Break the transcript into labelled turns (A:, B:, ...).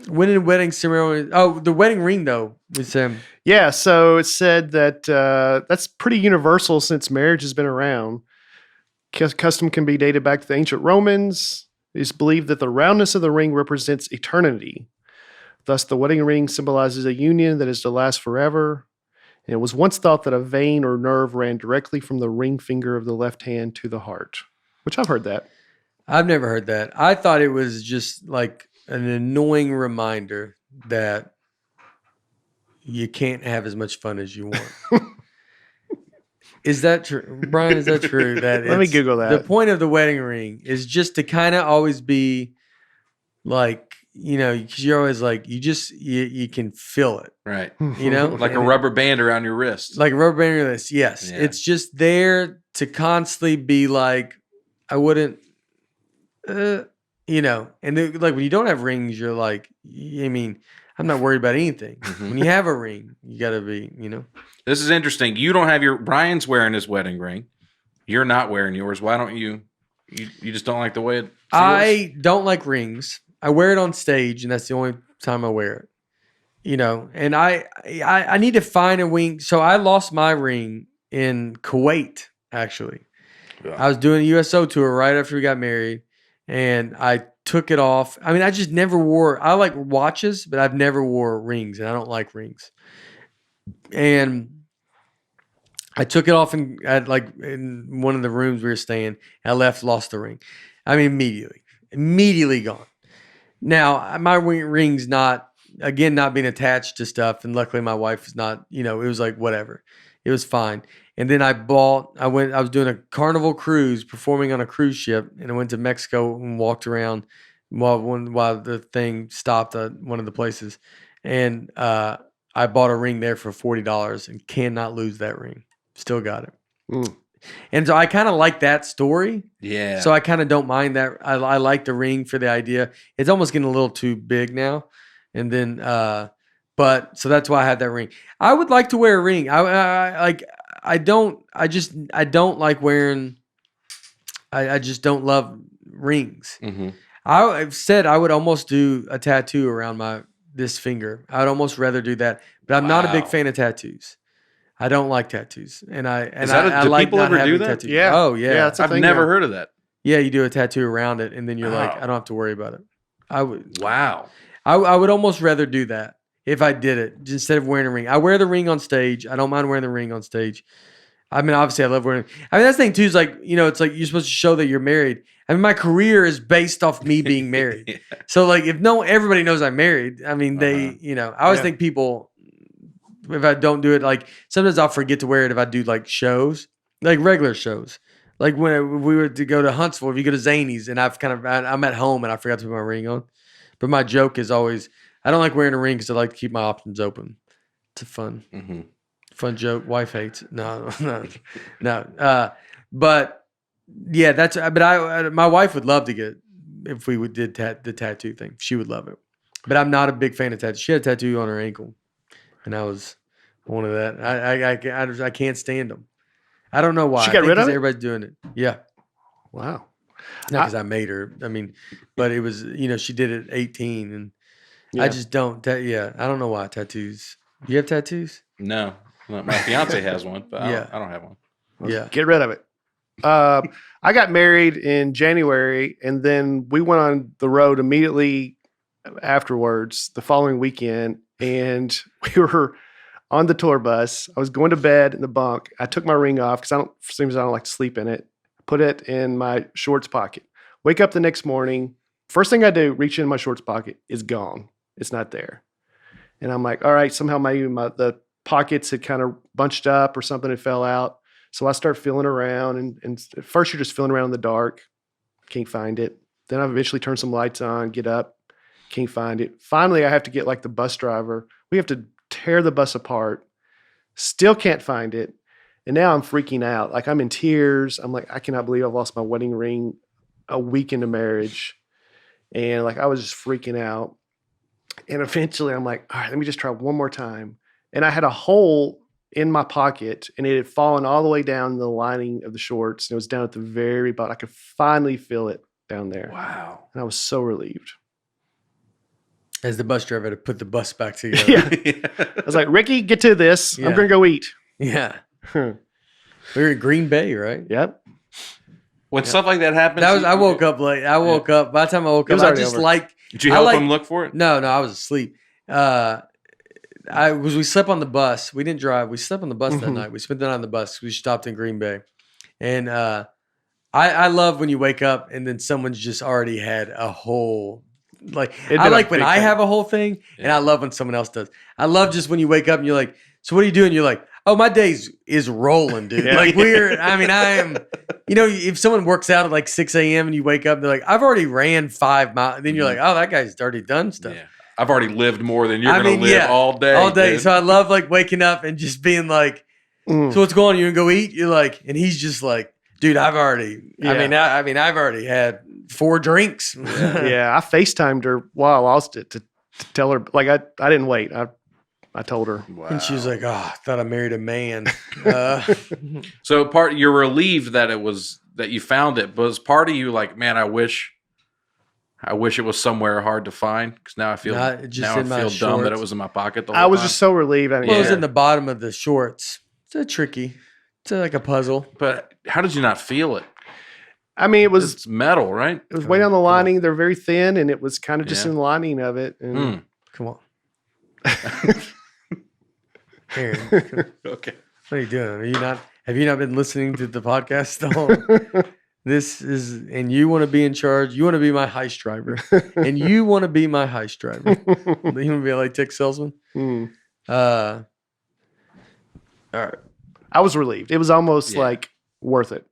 A: When did wedding ceremony? Oh, the wedding ring though was
B: Yeah, so it said that that's pretty universal since marriage has been around. Custom can be dated back to the ancient Romans. It is believed that the roundness of the ring represents eternity. Thus, the wedding ring symbolizes a union that is to last forever. And it was once thought that a vein or nerve ran directly from the ring finger of the left hand to the heart, which I've heard that.
A: I've never heard that. I thought it was just like an annoying reminder that you can't have as much fun as you want. Is that true, Brian? Is that true? That
B: Let me Google that.
A: The point of the wedding ring is just to kind of always be like, because you're always like, you can feel it,
C: right?
A: Like
C: a rubber band around your wrist,
A: like a rubber band around your wrist. Yes, it's just there to constantly be like, I wouldn't. And then, like when you don't have rings, you're like, I'm not worried about anything. Mm-hmm. When you have a ring, you got to be,
C: This is interesting. You don't have Brian's wearing his wedding ring. You're not wearing yours. Why don't you? You just don't like the way it feels?
A: I don't like rings. I wear it on stage, and that's the only time I wear it. And I need to find a ring. So I lost my ring in Kuwait, actually. Yeah. I was doing a USO tour right after we got married. And I took it off. I just never wore. I like watches, but I've never wore rings, and I don't like rings. And I took it off in one of the rooms we were staying. I lost the ring. Immediately gone. Now my ring's not being attached to stuff, and luckily my wife is not. It was like whatever. It was fine. And then I was doing a Carnival cruise, performing on a cruise ship, and I went to Mexico and walked around while the thing stopped at one of the places. And I bought a ring there for $40 and cannot lose that ring. Still got it. Mm. And so I kind of like that story.
C: Yeah.
A: So I kind of don't mind that. I like the ring for the idea. It's almost getting a little too big now. And then, but so that's why I had that ring. I would like to wear a ring. I don't like wearing. I just don't love rings. Mm-hmm. I've said I would almost do a tattoo around this finger. I'd almost rather do that, but I'm not a big fan of tattoos. I don't like tattoos, and I
C: do
A: like
C: people
A: not
C: ever do
A: having
C: that?
A: tattoos.
B: Yeah.
A: Oh yeah.
C: I've never heard of that.
A: Yeah, you do a tattoo around it, and then you're like, I don't have to worry about it. I would.
C: Wow.
A: I would almost rather do that if I did it instead of wearing a ring. I wear the ring on stage. I don't mind wearing the ring on stage. Obviously, I love wearing. That's the thing too. Is like it's like you're supposed to show that you're married. My career is based off me being married. Yeah. So like, if everybody knows I'm married. I always think people, if I don't do it, like sometimes I'll forget to wear it if I do like shows, like regular shows. Like when we were to go to Huntsville, if you go to Zany's, and I'm at home and I forgot to put my ring on. But my joke is always, I don't like wearing a ring because I like to keep my options open. It's a fun joke. Wife hates it. No. But yeah, but my wife would love to get it if we did the tattoo thing. She would love it. But I'm not a big fan of tattoos. She had a tattoo on her ankle, and I was one of that. I can't stand them. I don't know why.
B: She got rid of it?
A: Everybody's doing it. Yeah.
B: Wow.
A: Not because I made her. But it was, she did it at 18, and I just don't. I don't know why tattoos. You have tattoos?
C: No. My fiance has one, but I don't have one.
B: Get rid of it. I got married in January, and then we went on the road immediately afterwards the following weekend, and we were on the tour bus. I was going to bed in the bunk. I took my ring off because for some reason I don't like to sleep in it. Put it in my shorts pocket. Wake up the next morning. First thing I do, reach in my shorts pocket, is gone. It's not there. And I'm like, all right, somehow the pockets had kind of bunched up or something had fell out. So I start feeling around, and at first you're just feeling around in the dark. Can't find it. Then I eventually turn some lights on, get up, can't find it. Finally, I have to get like the bus driver. We have to tear the bus apart. Still can't find it. And now I'm freaking out. Like I'm in tears. I'm like, I cannot believe I've lost my wedding ring a week into marriage. And like, I was just freaking out. And eventually I'm like, all right, let me just try one more time. And I had a hole in my pocket, and it had fallen all the way down the lining of the shorts. And it was down at the very bottom. I could finally feel it down there.
C: Wow.
B: And I was so relieved.
A: As the bus driver to put the bus back together.
B: Yeah. I was like, Ricky, get to this.
A: Yeah.
B: I'm going to go eat.
A: Yeah. We were in Green Bay, right?
B: Yep.
C: When stuff like that happens,
A: That was. I woke up late. I woke up. By the time I woke
B: It was
A: up, I
B: already
A: just
B: over.
A: like.
C: Did you
A: I
C: help
A: like-
C: him look for it?
A: No, I was asleep. We slept on the bus. We didn't drive. We slept on the bus that
B: Mhm.
A: night. We spent the night on the bus. We stopped in Green Bay, and I love when you wake up and then someone's just already had a whole. Like
B: It
A: I
B: did a
A: like when
B: big
A: I
B: thing.
A: have a whole thing, and
C: Yeah.
A: I love when someone else does. I love just when you wake up and you're like, "So what are you doing?" You're like, "Oh, my day's is rolling, dude."
B: Yeah.
A: Like I am. You know, if someone works out at like 6 a.m. and you wake up, they're like, "I've already ran 5 miles." Then you're like, "Oh, that guy's already done stuff."
C: Yeah. I've already lived more than you're
A: I
C: going to
A: mean,
C: live
A: yeah,
C: all day.
A: all day.
C: dude.
A: So I love like waking up and just being like,
B: Mm.
A: "So what's going on? You gonna go eat?" You're like, and he's just like, "Dude, I've already.
B: Yeah.
A: I mean, I've already had 4 drinks."
B: Yeah, I FaceTimed her while I lost it to tell her. Like I didn't wait. I told her.
C: Wow.
A: And she was like, "Oh, I thought I married a man."
C: So you're relieved that that you found it, but was part of you like, man, I wish it was somewhere hard to find because now I feel
A: Not just
C: now I
A: in my
C: feel dumb that it
A: shorts.
C: was in my pocket the whole
B: I was
C: time.
B: just so relieved. I didn't
A: Well, it was
B: care.
A: in the bottom of the shorts. It's a tricky. It's like a puzzle.
C: But how did you not feel it?
B: I mean, it was
C: It's metal, right?
B: way on the
A: Come on.
B: lining. They're very thin, and it was kind of just
C: Yeah.
B: in the lining of it. And
C: Mm.
A: Come on, Aaron. What
C: Okay.
A: are you doing? Are you not? Have you not been listening to the podcast at all? This is, and you want to be in charge. You want to be my heist driver, and you want to be my heist driver. You want to be a latex salesman.
B: Mm.
A: All right.
B: I was relieved. It was almost
C: Yeah.
B: like worth it.